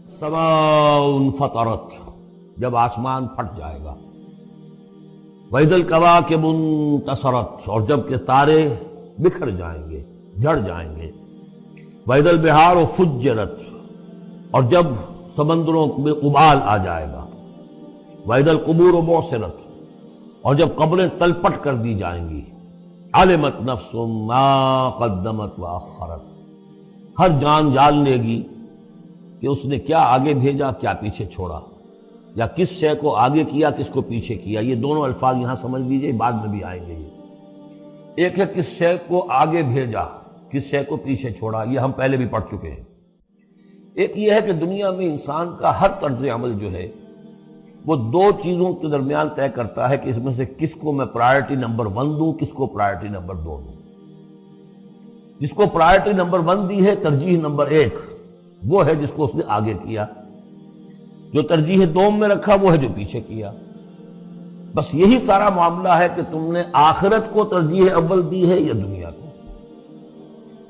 سماء فطرت، جب آسمان پھٹ جائے گا، وَإِذَا الْكَوَاكِبُ انتثرت، اور جب کہ تارے بکھر جائیں گے، جھڑ جائیں گے، وَإِذَا الْبِحَارُ فُجِّرَتْ، اور جب سمندروں میں ابال آ جائے گا، وَإِذَا الْقُبُورُ بُعْثِرَتْ، اور جب قبریں تلپٹ کر دی جائیں گی، عَلِمَتْ نَفْسٌ مَا قَدَّمَتْ وَأَخَّرَتْ، ہر جان جان لے گی کہ اس نے کیا آگے بھیجا، کیا پیچھے چھوڑا، یا کس شے کو آگے کیا، کس کو پیچھے کیا۔ یہ دونوں الفاظ یہاں سمجھ لیجئے، بعد میں بھی آئیں گے۔ یہ ایک ہے کس شے کو آگے بھیجا، کس شے کو پیچھے چھوڑا، یہ ہم پہلے بھی پڑھ چکے ہیں۔ ایک یہ ہے کہ دنیا میں انسان کا ہر طرز عمل جو ہے وہ دو چیزوں کے درمیان طے کرتا ہے کہ اس میں سے کس کو میں پرائرٹی نمبر 1 دوں، کس کو پرائرٹی نمبر 2 دوں۔ جس کو پرائرٹی نمبر 1 دی ہے، ترجیح نمبر 1، وہ ہے جس کو اس نے آگے کیا۔ جو ترجیح 2 میں رکھا وہ ہے جو پیچھے کیا۔ بس یہی سارا معاملہ ہے کہ تم نے آخرت کو ترجیح اول دی ہے یا دنیا کو،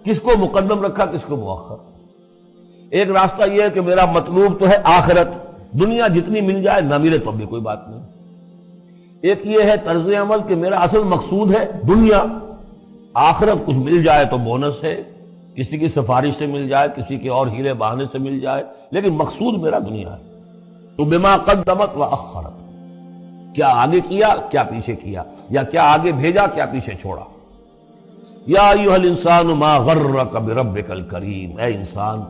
کس کو مقدم رکھا، کس کو مؤخر۔ ایک راستہ یہ ہے کہ میرا مطلوب تو ہے آخرت، دنیا جتنی مل جائے نہ ملے تو بھی کوئی بات نہیں۔ ایک یہ ہے طرز عمل کہ میرا اصل مقصود ہے دنیا، آخرت کچھ مل جائے تو بونس ہے، کسی کی سفارش سے مل جائے، کسی کے اور ہیلے بہانے سے مل جائے، لیکن مقصود میرا دنیا ہے۔ تو بما قدمت واخرت، کیا آگے کیا، کیا پیچھے کیا، یا کیا آگے بھیجا، کیا پیچھے چھوڑا۔ یا ایھا الانسان ما غرک بربک الکریم، اے انسان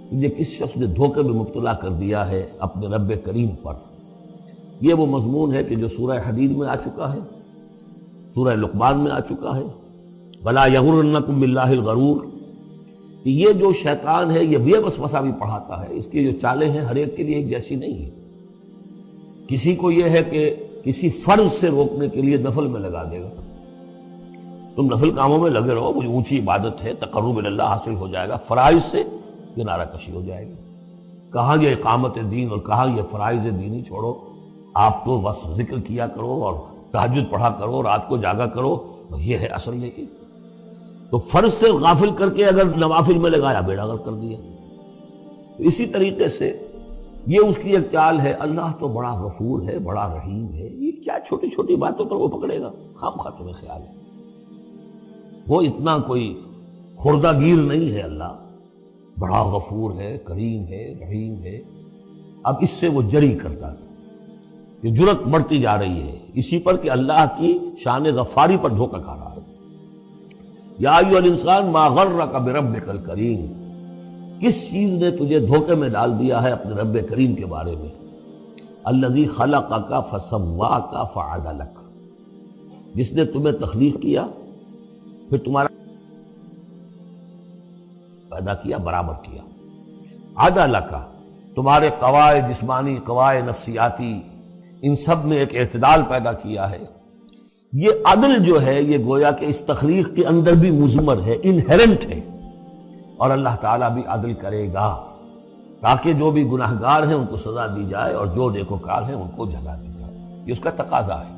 تجھے کس شخص نے دھوکے میں مبتلا کر دیا ہے اپنے رب کریم پر۔ یہ وہ مضمون ہے کہ جو سورہ حدید میں آ چکا ہے، سورہ لقمان میں آ چکا ہے، وَلَا يَغُرَّنَّكُم بِاللَّهِ الْغَرُورُ۔ یہ جو شیطان ہے یہ وسوسہ بھی پڑھاتا ہے، اس کی جو چالیں ہیں ہر ایک کے لیے ایک جیسی نہیں ہے۔ کسی کو یہ ہے کہ کسی فرض سے روکنے کے لیے نفل میں لگا دے گا، تم نفل کاموں میں لگے رہو، مجھے اونچی عبادت ہے، تقرب اللہ حاصل ہو جائے گا، فرائض سے کنارہ کشی ہو جائے گی۔ کہاں یہ اقامت دین اور کہاں یہ فرائض دینی چھوڑو، آپ تو بس ذکر کیا کرو اور تہجد پڑھا کرو، رات کو جاگا کرو، یہ ہے اصل۔ لیکن تو فرض سے غافل کر کے اگر نوافل میں لگایا، بیڑا غرق کر دیا۔ اسی طریقے سے یہ اس کی ایک چال ہے۔ اللہ تو بڑا غفور ہے، بڑا رحیم ہے، یہ کیا چھوٹی چھوٹی باتوں پر وہ پکڑے گا، خواہ تمہیں خیال ہے وہ اتنا کوئی خردہ گیر نہیں ہے۔ اللہ بڑا غفور ہے، کریم ہے، رحیم ہے۔ اب اس سے وہ جری کرتا تھا کہ جرت بڑھتی جا رہی ہے اسی پر کہ اللہ کی شان غفاری پر دھوکہ کھا رہا ہے۔ یا ایھا الانسان ما غرک بربک الکریم، کس چیز نے تجھے دھوکے میں ڈال دیا ہے اپنے رب کریم کے بارے میں۔ الذی خلقک فسواک فعدلک، جس نے تمہیں تخلیق کیا پھر تمہارا پیدا کیا، برابر کیا۔ عدلک، تمہارے قوائے جسمانی، قوائے نفسیاتی، ان سب میں ایک اعتدال پیدا کیا ہے۔ یہ عدل جو ہے یہ گویا کہ اس تخلیق کے اندر بھی مضمر ہے، انہیرنٹ ہے، اور اللہ تعالیٰ بھی عدل کرے گا تاکہ جو بھی گناہگار ہیں ان کو سزا دی جائے اور جو نیکوکار ہیں ان کو جزا دی جائے۔ یہ اس کا تقاضا ہے۔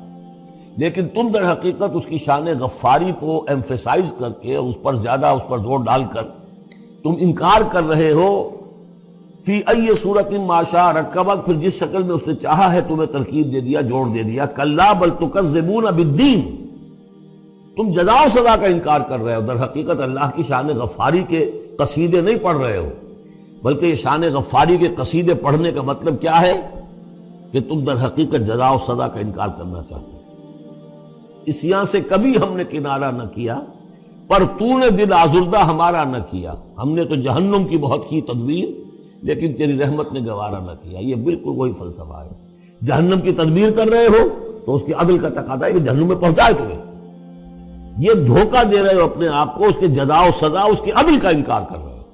لیکن تم در حقیقت اس کی شان غفاری کو ایمفیسائز کر کے اور اس پر زیادہ اس پر زور ڈال کر تم انکار کر رہے ہو۔ فی ای صورت ما شاء رکبک، پھر جس شکل میں اس نے چاہا ہے تمہیں ترکیب دے دیا، جوڑ دے دیا۔ کلا بل تکذبون بالدین، تم جزا و سزا کا انکار کر رہے ہو، در حقیقت اللہ کی شان غفاری کے قصیدے نہیں پڑھ رہے ہو، بلکہ یہ شان غفاری کے قصیدے پڑھنے کا مطلب کیا ہے کہ تم در حقیقت جزا و سزا کا انکار کرنا چاہتے ہو۔ عصیاں سے کبھی ہم نے کنارہ نہ کیا، پر تو نے دل آزردہ ہمارا نہ کیا۔ ہم نے تو جہنم کی بہت کی تدبیر، لیکن تیری رحمت نے گوارا نہ کیا۔ یہ بالکل وہی فلسفہ ہے۔ جہنم کی تدبیر کر رہے ہو تو اس کی عدل کا تقاضا ہے کہ جہنم میں پہنچائے تمہیں۔ یہ دھوکہ دے رہے ہو اپنے آپ کو، اس کے جزا و سزا، اس کی عدل کا انکار کر رہے ہو۔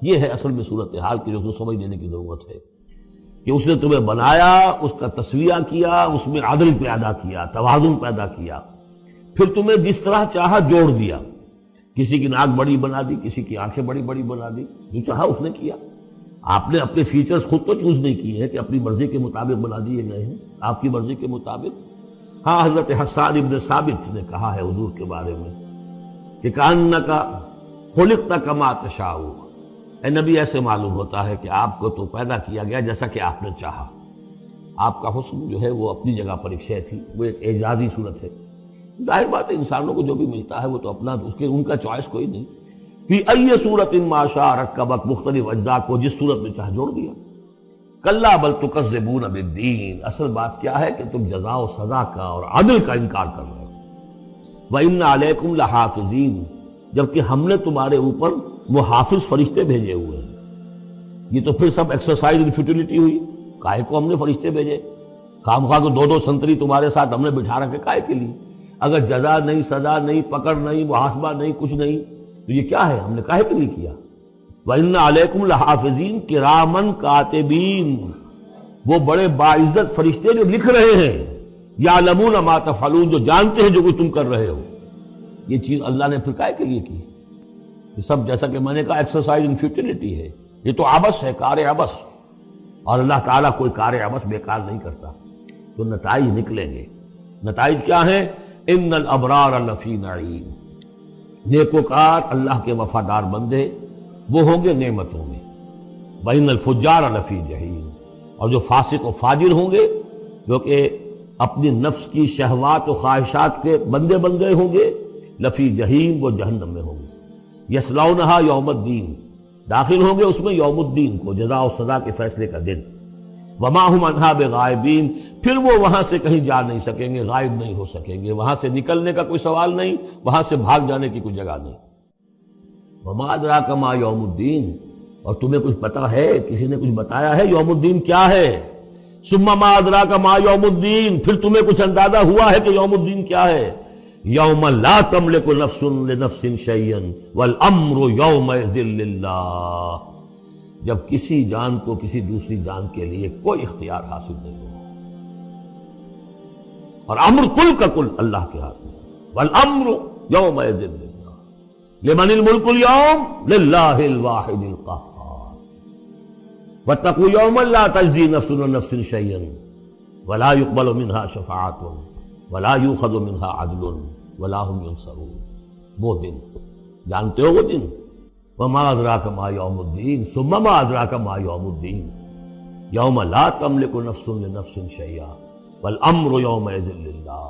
یہ ہے اصل میں صورتحال کی جو سمجھ لینے کی ضرورت ہے کہ اس نے تمہیں بنایا، اس کا تسویہ کیا، اس میں عدل پیدا کیا، توازن پیدا کیا، پھر تمہیں جس طرح چاہا جوڑ دیا۔ کسی کی ناک بڑی بنا دی، کسی کی آنکھیں بڑی بڑی بنا دی، جو چاہا اس نے کیا۔ آپ نے اپنے فیچرز خود تو چوز نہیں کیے ہیں کہ اپنی مرضی کے مطابق بنا دیے گئے ہیں، آپ کی مرضی کے مطابق۔ ہاں، حضرت حسان ابن ثابت نے کہا ہے حضور کے بارے میں کہ کأنک خلقت کما تشاء، اے نبی ایسے معلوم ہوتا ہے کہ آپ کو تو پیدا کیا گیا جیسا کہ آپ نے چاہا. آپ کا حسن جو ہے وہ اپنی جگہ پر ایک شے تھی، وہ ایک اعجازی صورت ہے. ظاہر بات ہے انسانوں کو جو بھی ملتا ہے وہ تو اپنا ان کا چوائس کوئی نہیں. فی ای صورت ما شاء رکبک، مختلف اجزاء کو جس صورت میں چاہ جوڑ دیا. کلا بل تکذبون بالدین، اصل بات کیا ہے کہ تم جزا و سزا کا اور عدل کا انکار کر رہے ہو. وَإِنَّ عَلَيْكُمْ لَحَافِظِينَ، جبکہ ہم نے تمہارے اوپر محافظ فرشتے بھیجے ہوئے ہیں. یہ تو پھر سب ایکسرسائز ان فیوٹیلیٹی ہوئی. کائے کو ہم نے فرشتے بھیجے؟ خواہ کو دو سنتری تمہارے ساتھ ہم نے بٹھا رکھے کائے کے لیے؟ اگر جزا نہیں، سزا نہیں، پکڑ نہیں، محاسبہ نہیں، کچھ نہیں، تو یہ کیا ہے؟ ہم نے کائے کے لیے کیا؟ وَإِنَّ عَلَيْكُمْ لَحَافِظِينَ كِرَامًا كَاتِبِينَ، وہ بڑے باعزت فرشتے جو لکھ رہے ہیں. يَعْلَمُونَ مَا تَفْعَلُونَ، جو جانتے ہیں جو کچھ تم کر رہے ہو. یہ چیز اللہ نے پھر کائے کے لیے کی؟ یہ سب جیسا کہ میں نے کہا ایکسرسائز ان فیوٹیلیٹی ہے. یہ تو عبث ہے، کار عبث. اور اللہ تعالیٰ کوئی کار عبث بیکار نہیں کرتا. تو نتائج نکلیں گے. نتائج کیا ہیں؟ ان الابرار لفی نعیم، نیکوکار اللہ کے وفادار بندے وہ ہوں گے نعمتوں میں. وَإِنَّ الْفُجَّارَ لَفِي جَحِيمٍ، اور جو فاسق و فاجر ہوں گے، جو کہ اپنی نفس کی شہوات و خواہشات کے بندے ہوں گے، لفی جہیم، وہ جہنم میں ہوں گے. یصلونہا یوم الدین، داخل ہوں گے اس میں یوم الدین کو، جزا و سزا کے فیصلے کا دن. وما ہم عنہا بغائبین، پھر وہ وہاں سے کہیں جا نہیں سکیں گے، غائب نہیں ہو سکیں گے. وہاں سے نکلنے کا کوئی سوال نہیں، وہاں سے بھاگ جانے کی کوئی جگہ نہیں. وما ادراک ما یوم الدین، اور تمہیں کچھ پتا ہے، کسی نے کچھ بتایا ہے یوم الدین کیا ہے؟ ثم ما ادراک ما یوم الدین، پھر تمہیں کچھ اندازہ ہوا ہے کہ یوم الدین کیا ہے؟ یوم لا تملک نفس لنفس شیئا والامر یومئذ للہ، جب کسی جان کو کسی دوسری جان کے لیے کوئی اختیار حاصل نہیں ہوگا، اور امر کل کا کل اللہ کے ہاتھ میں. والامر یومئذ للہ، لمن الملک اليوم للہ الواحد القہار. واتقوا یوما لا تجزی نفس عن نفس شیئا ولا يقبل منها شفاعۃ ولا یؤخذ منها عدل ولا هم ينصرون. وہ دن جانتے ہو، وہ دن. وما ادراک ما یوم الدین ثم ما ادراک ما یوم الدین یوم لا تملک نفس لنفس شیئا والامر یومئذ للہ.